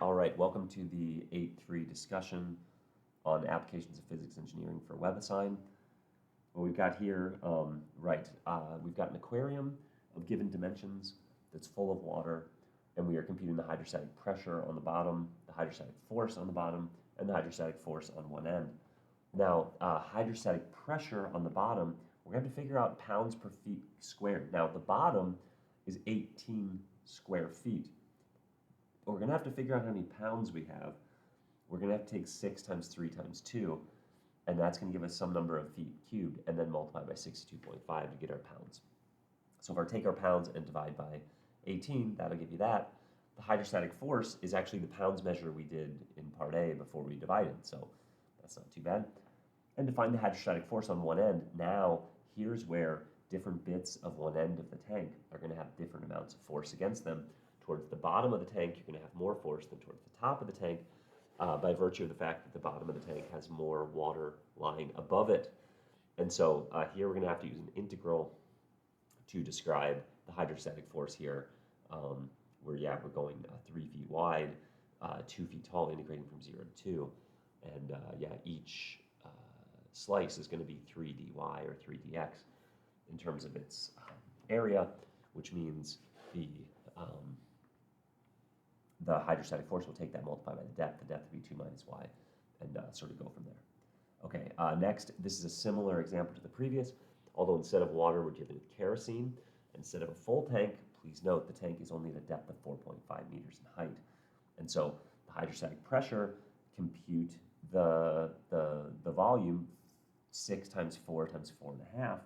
All right, welcome to the 8.3 discussion on applications of physics engineering for WebAssign. What we've got here, we've got an aquarium of given dimensions that's full of water, and we are computing the hydrostatic pressure on the bottom, the hydrostatic force on the bottom, and the hydrostatic force on one end. Now, hydrostatic pressure on the bottom, we're going to have to figure out pounds per feet squared. Now, the bottom is 18 square feet. But we're going to have to figure out how many pounds we have. We're going to have to take 6 times 3 times 2, and that's going to give us some number of feet cubed, and then multiply by 62.5 to get our pounds. So if I take our pounds and divide by 18, that'll give you that. The hydrostatic force is actually the pounds measure we did in part A before we divided, so that's not too bad. And to find the hydrostatic force on one end, now here's where different bits of one end of the tank are going to have different amounts of force against them. Towards the bottom of the tank, you're going to have more force than towards the top of the tank by virtue of the fact that the bottom of the tank has more water lying above it. And so here we're going to have to use an integral to describe the hydrostatic force here, we're going 3 feet wide, 2 feet tall, integrating from 0 to 2. And each slice is going to be 3 dy or 3 dx in terms of its area, which means the hydrostatic force will take that multiplied by the depth will be 2 minus y, and sort of go from there. Okay, next, this is a similar example to the previous, although instead of water, we're given kerosene. Instead of a full tank, please note the tank is only at a depth of 4.5 meters in height. And so the hydrostatic pressure, compute the volume, 6 times 4 times 4.5,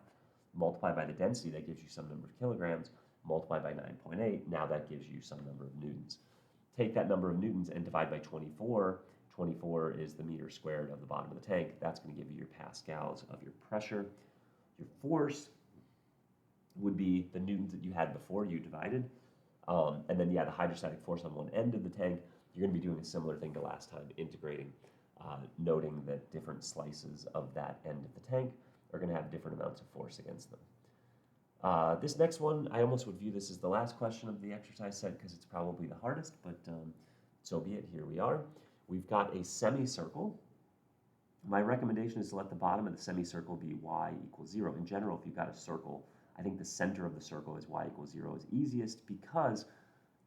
multiply by the density, that gives you some number of kilograms, multiply by 9.8, now that gives you some number of newtons. Take that number of newtons and divide by 24. 24 is the meter squared of the bottom of the tank. That's going to give you your pascals of your pressure. Your force would be the newtons that you had before you divided. And then, the hydrostatic force on one end of the tank, you're going to be doing a similar thing to last time, integrating, noting that different slices of that end of the tank are going to have different amounts of force against them. This next one, I almost would view this as the last question of the exercise set because it's probably the hardest, but so be it. Here we are. We've got a semicircle. My recommendation is to let the bottom of the semicircle be y equals 0. In general, if you've got a circle, I think the center of the circle is y equals 0 is easiest because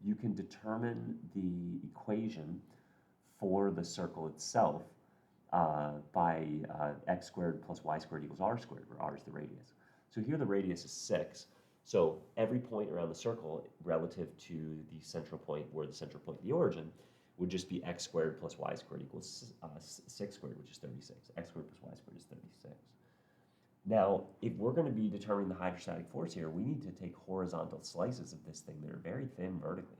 you can determine the equation for the circle itself by x squared plus y squared equals r squared, where r is the radius. So here the radius is 6. So every point around the circle relative to the central point, where the central point, the origin, would just be x squared plus y squared equals 6 squared, which is 36. X squared plus y squared is 36. Now, if we're going to be determining the hydrostatic force here, we need to take horizontal slices of this thing that are very thin vertically.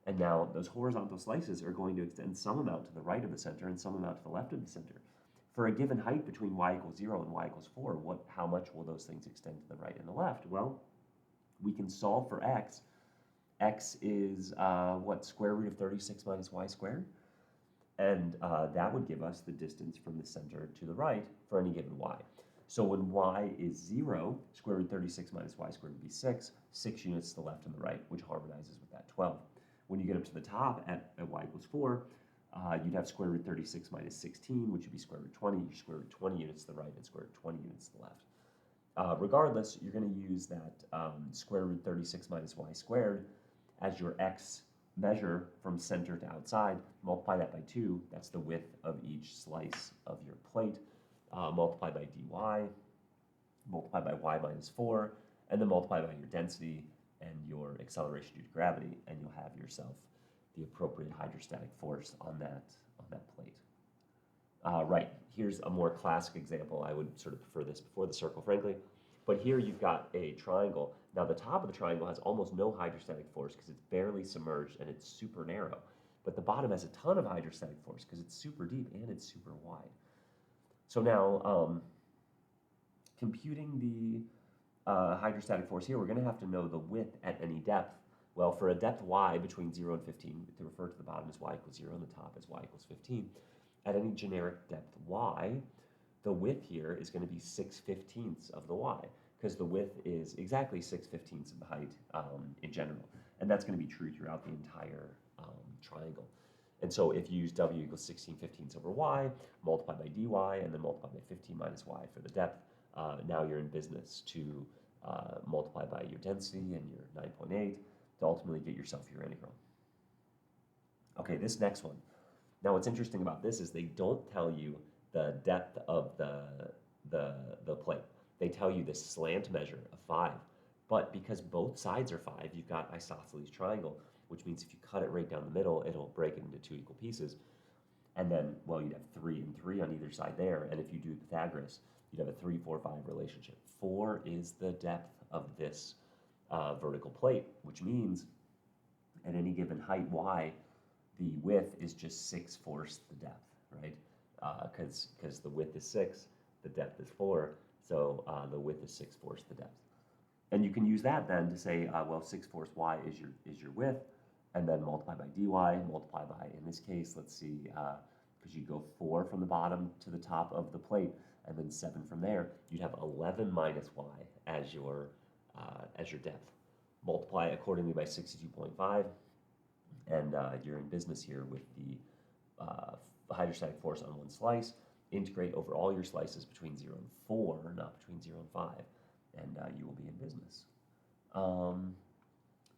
And now those horizontal slices are going to extend some amount to the right of the center and some amount to the left of the center. For a given height between y equals 0 and y equals 4, how much will those things extend to the right and the left? Well, we can solve for x. X is, square root of 36 minus y squared? And that would give us the distance from the center to the right for any given y. So when y is 0, square root 36 minus y squared would be 6 units to the left and the right, which harmonizes with that 12. When you get up to the top at y equals 4, you'd have square root 36 minus 16, which would be square root 20. You square root 20 units to the right and square root 20 units to the left. Regardless, you're going to use that square root 36 minus y squared as your x measure from center to outside. Multiply that by 2. That's the width of each slice of your plate. Multiply by dy, multiply by y minus 4, and then multiply by your density and your acceleration due to gravity, and you'll have yourself the appropriate hydrostatic force on that plate. Right, here's a more classic example. I would sort of prefer this before the circle, frankly. But here you've got a triangle. Now the top of the triangle has almost no hydrostatic force because it's barely submerged and it's super narrow. But the bottom has a ton of hydrostatic force because it's super deep and it's super wide. So now, computing the hydrostatic force here, we're going to have to know the width at any depth. Well, for a depth y between 0 and 15, to refer to the bottom as y equals 0 and the top as y equals 15, at any generic depth y, the width here is going to be 6/15 of the y, because the width is exactly 6/15 of the height in general. And that's going to be true throughout the entire triangle. And so if you use w equals 16/15 over y, multiply by dy, and then multiply by 15 minus y for the depth, now you're in business to multiply by your density and your 9.8 to ultimately get yourself your integral. Okay, this next one. Now what's interesting about this is they don't tell you the depth of the plate. They tell you this slant measure of 5. But because both sides are 5, you've got isosceles triangle, which means if you cut it right down the middle, it'll break it into 2 equal pieces. And then, well, you'd have 3 and 3 on either side there. And if you do Pythagoras, you'd have a 3, 4, 5 relationship. 4 is the depth of this vertical plate, which means at any given height y, the width is just 6/4 the depth, right? Because the width is 6, the depth is 4, so the width is 6/4 the depth. And you can use that then to say, well, 6/4 y is your width, and then multiply by dy, multiply by, in this case, let's see, because you go 4 from the bottom to the top of the plate, and then 7 from there, you'd have 11 minus y as your depth. Multiply accordingly by 62.5, and you're in business here with the hydrostatic force on one slice. Integrate over all your slices between 0 and 4, not between 0 and 5, and you will be in business.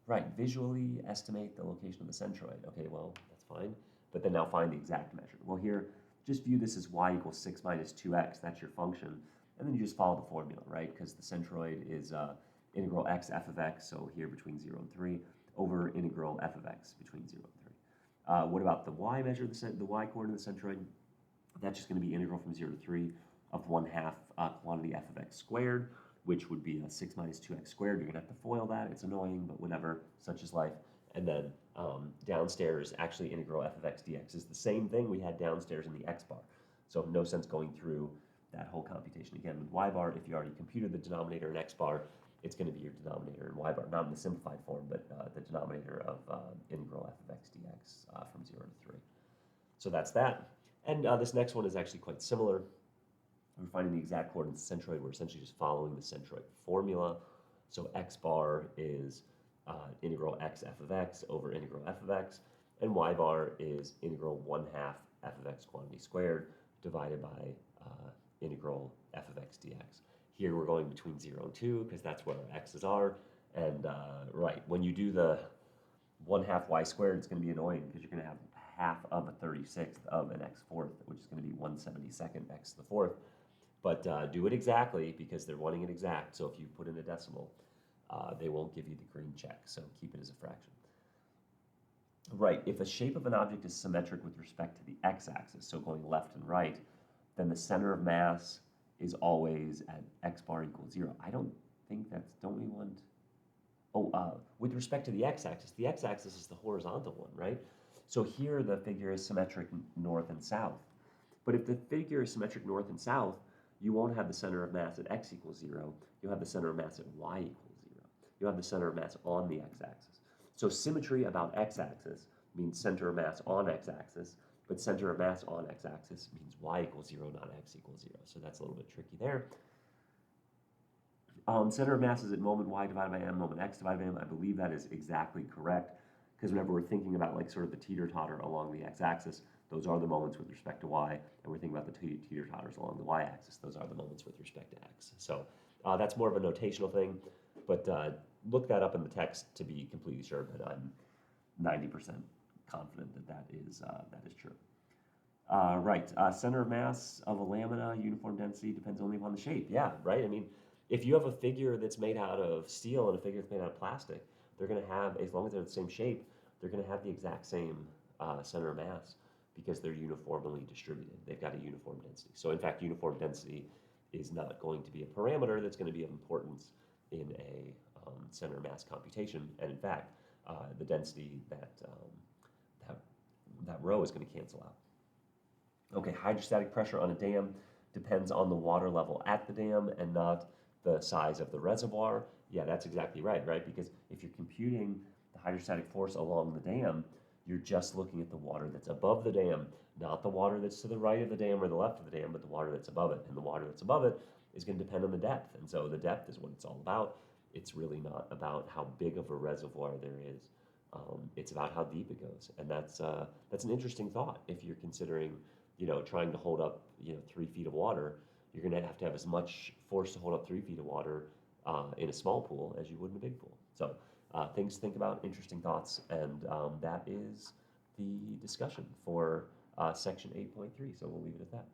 Right, visually estimate the location of the centroid. Okay, well, that's fine. But then now find the exact measure. Well, here, just view this as y equals 6 minus 2x. That's your function. And then you just follow the formula, right? Because the centroid is integral x f of x, so here between 0 and 3, over integral f of x between 0 and 3. What about the y measure, the y coordinate of the centroid? That's just going to be integral from 0 to 3 of 1/2 quantity f of x squared, which would be 6 minus 2x squared. You're going to have to FOIL that. It's annoying, but whatever, such is life. And then downstairs, actually integral f of x dx is the same thing we had downstairs in the x bar. So no sense going through that whole computation again with y bar. If you already computed the denominator in x bar, it's going to be your denominator in y bar, not in the simplified form, but the denominator of integral f of x dx from 0 to 3. So that's that. And this next one is actually quite similar. We're finding the exact coordinates of the centroid. We're essentially just following the centroid formula. So x bar is integral x f of x over integral f of x, and y bar is integral 1/2 f of x quantity squared divided by integral f of x dx. Here we're going between 0 and 2 because that's where our x's are. And right, when you do the 1/2 y squared, it's going to be annoying because you're going to have half of a 36th of an x fourth, which is going to be 1/72 x to the fourth. But do it exactly because they're wanting it exact. So if you put in a decimal, they won't give you the green check. So keep it as a fraction. Right, if the shape of an object is symmetric with respect to the x-axis, so going left and right, then the center of mass is always at x bar equals 0. I don't think that's, don't we want, with respect to the x-axis is the horizontal one, right? So here the figure is symmetric north and south. But if the figure is symmetric north and south, you won't have the center of mass at x equals 0. You'll have the center of mass at y equals 0. You'll have the center of mass on the x-axis. So symmetry about x-axis means center of mass on x-axis, but center of mass on x-axis means y equals 0, not x equals 0. So that's a little bit tricky there. Center of mass is at moment y divided by m, moment x divided by m. I believe that is exactly correct, because whenever we're thinking about like sort of the teeter-totter along the x-axis, those are the moments with respect to y, and we're thinking about the teeter-totters along the y-axis. Those are the moments with respect to x. So that's more of a notational thing, but look that up in the text to be completely sure, but I'm 90% confident that that is true. Right, center of mass of a lamina, uniform density, depends only upon the shape. Yeah, right? I mean, if you have a figure that's made out of steel and a figure that's made out of plastic, they're going to have, as long as they're the same shape, they're going to have the exact same center of mass because they're uniformly distributed. They've got a uniform density. So in fact, uniform density is not going to be a parameter that's going to be of importance in a center of mass computation. And in fact, the density that rho is going to cancel out. Okay, hydrostatic pressure on a dam depends on the water level at the dam and not the size of the reservoir. Yeah, that's exactly right? Because if you're computing the hydrostatic force along the dam, you're just looking at the water that's above the dam, not the water that's to the right of the dam or the left of the dam, but the water that's above it. And the water that's above it is going to depend on the depth. And so the depth is what it's all about. It's really not about how big of a reservoir there is It's about how deep it goes, and that's an interesting thought. If you're considering, trying to hold up, 3 feet of water, you're going to have as much force to hold up 3 feet of water in a small pool as you would in a big pool. So things to think about, interesting thoughts, and that is the discussion for section 8.3. So we'll leave it at that.